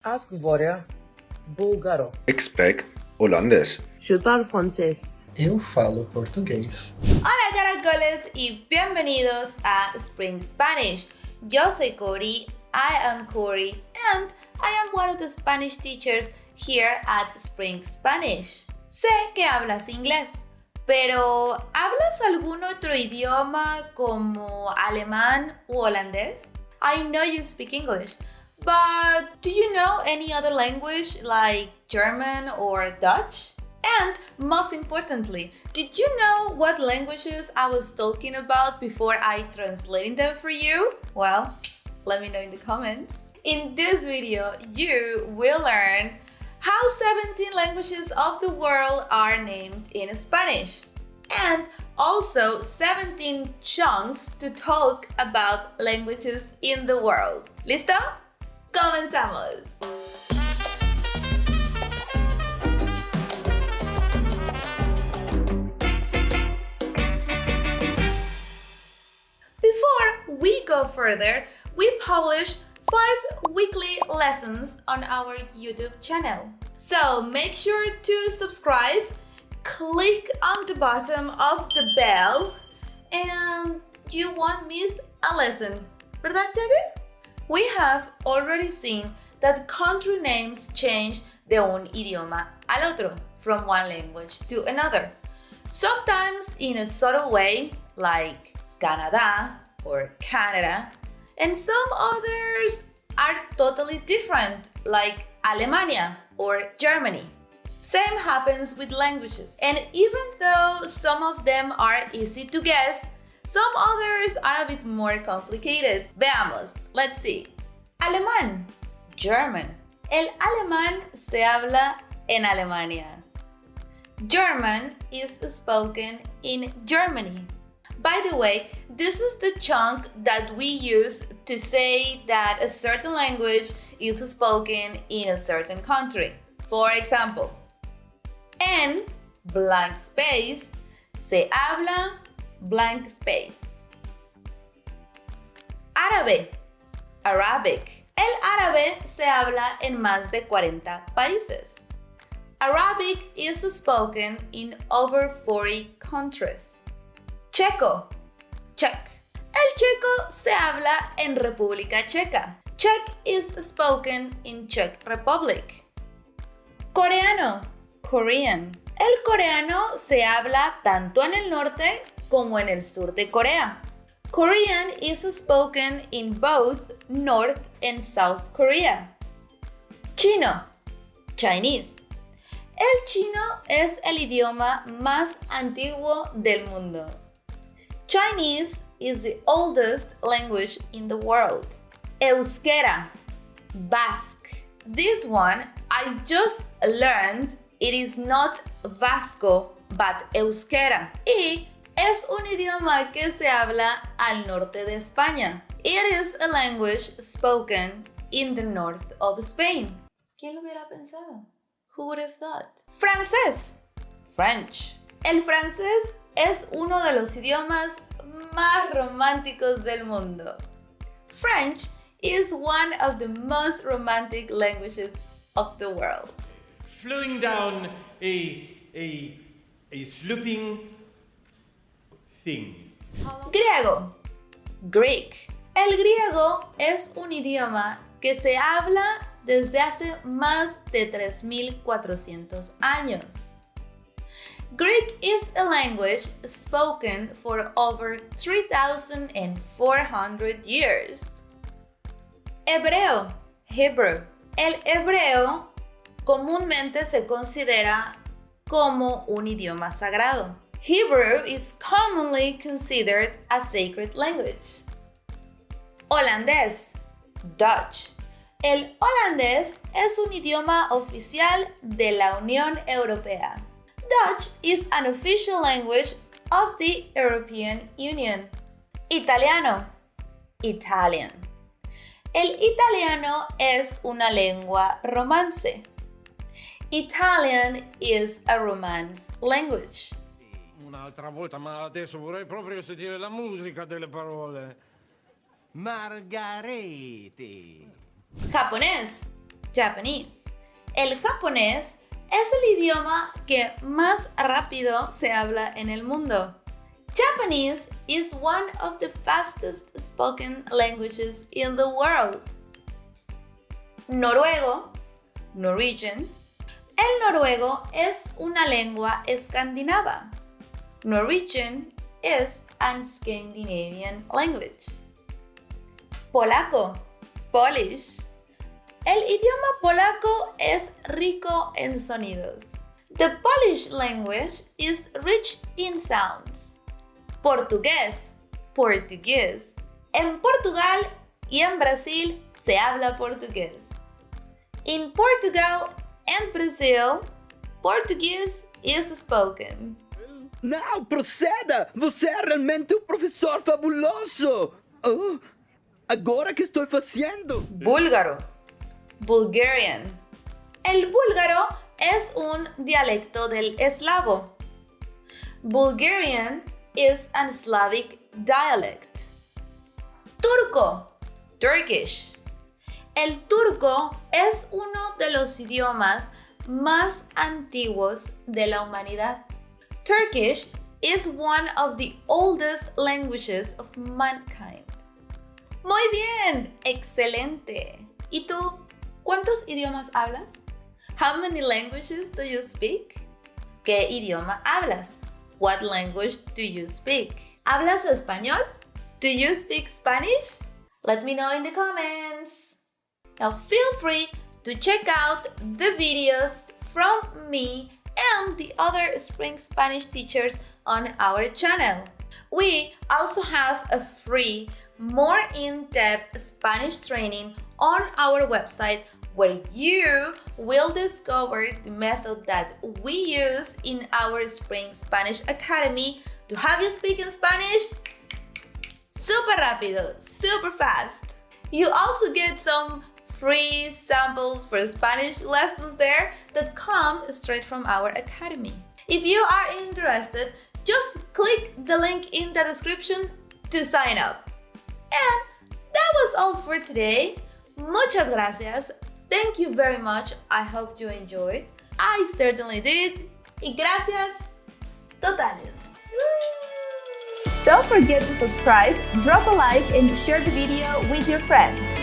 Ask Voria búlgaro. Expect holandés. Je parle français. Eu falo português. Hola caracoles y bienvenidos a Spring Spanish. Yo soy Cory, I am Cory, and I am one of the Spanish teachers here at Spring Spanish. Sé que hablas inglés, pero ¿hablas algún otro idioma como alemán u holandés? I know you speak English, but do you know any other language like German or Dutch? And most importantly, did you know what languages I was talking about before I translated them for you? Well, let me know in the comments. In this video, you will learn how 17 languages of the world are named in Spanish, and also 17 chunks to talk about languages in the world. ¿Listo? ¡Comenzamos! Before we go further, we publish 5 weekly lessons on our YouTube channel. So make sure to subscribe, click on the bottom of the bell, and you won't miss a lesson. ¿Verdad, Jagger? We have already seen that country names change de un idioma al otro, from one language to another. Sometimes in a subtle way, like Canada or Canada, and some others are totally different, like Alemania or Germany. Same happens with languages, and even though some of them are easy to guess, some others are a bit more complicated. Veamos, let's see. Alemán, German. El alemán se habla en Alemania. German is spoken in Germany. By the way, this is the chunk that we use to say that a certain language is spoken in a certain country. For example, en blank space se habla blank space. Árabe, Arabic. El árabe se habla en más de 40 países. Arabic is spoken in over 40 countries. Checo, Czech. El checo se habla en República Checa. Czech is spoken in Czech Republic. Coreano, Korean. El coreano se habla tanto en el norte como en el sur de Corea. Korean is spoken in both North and South Korea. Chino, Chinese. El chino es el idioma más antiguo del mundo. Chinese is the oldest language in the world. Euskera, Basque. This one I just learned. It is not Vasco, but Euskera. Y es un idioma que se habla al norte de España. It is a language spoken in the north of Spain. ¿Quién lo hubiera pensado? Who would have thought? Francés, French. El francés es uno de los idiomas más románticos del mundo. French is one of the most romantic languages of the world. Flowing down a sloping thing. Griego, Greek. El griego es un idioma que se habla desde hace más de 3,400 años. Greek is a language spoken for over 3,400 years. Hebreo, Hebrew. El hebreo comúnmente se considera como un idioma sagrado. Hebrew is commonly considered a sacred language. Holandés, Dutch. El holandés es un idioma oficial de la Unión Europea. Dutch is an official language of the European Union. Italiano, Italian. El italiano es una lengua romance. Italian is a Romance language. Un'altra volta, ma adesso vorrei proprio sentire la musica delle parole. Margarete. Japonés, Japanese. El japonés es el idioma que más rápido se habla en el mundo. Japanese is one of the fastest spoken languages in the world. Noruego, Norwegian. El noruego es una lengua escandinava. Norwegian is an Scandinavian language. Polaco, Polish. El idioma polaco es rico en sonidos. The Polish language is rich in sounds. Portugués, Portuguese. En Portugal y en Brasil se habla portugués. In Portugal and Brazil, Portuguese is spoken. Não, proceda! Você é realmente um professor fabuloso! Oh, agora que estou fazendo? Búlgaro, Bulgarian. El búlgaro es un dialecto del eslavo. Bulgarian is an Slavic dialect. Turco, Turkish. El turco es uno de los idiomas más antiguos de la humanidad. Turkish is one of the oldest languages of mankind. Muy bien, excelente. ¿Y tú? ¿Cuántos idiomas hablas? How many languages do you speak? ¿Qué idioma hablas? What language do you speak? ¿Hablas español? Do you speak Spanish? Let me know in the comments. Now feel free to check out the videos from me and the other Spring Spanish teachers on our channel. We also have a free, more in-depth Spanish training on our website where you will discover the method that we use in our Spring Spanish Academy to have you speak in Spanish super rápido, super fast. You also get some free samples for Spanish lessons there that come straight from our academy. If you are interested, just click the link in the description to sign up. And that was all for today. Muchas gracias. Thank you very much. I hope you enjoyed. I certainly did. Y gracias totales. Don't forget to subscribe, drop a like, and share the video with your friends.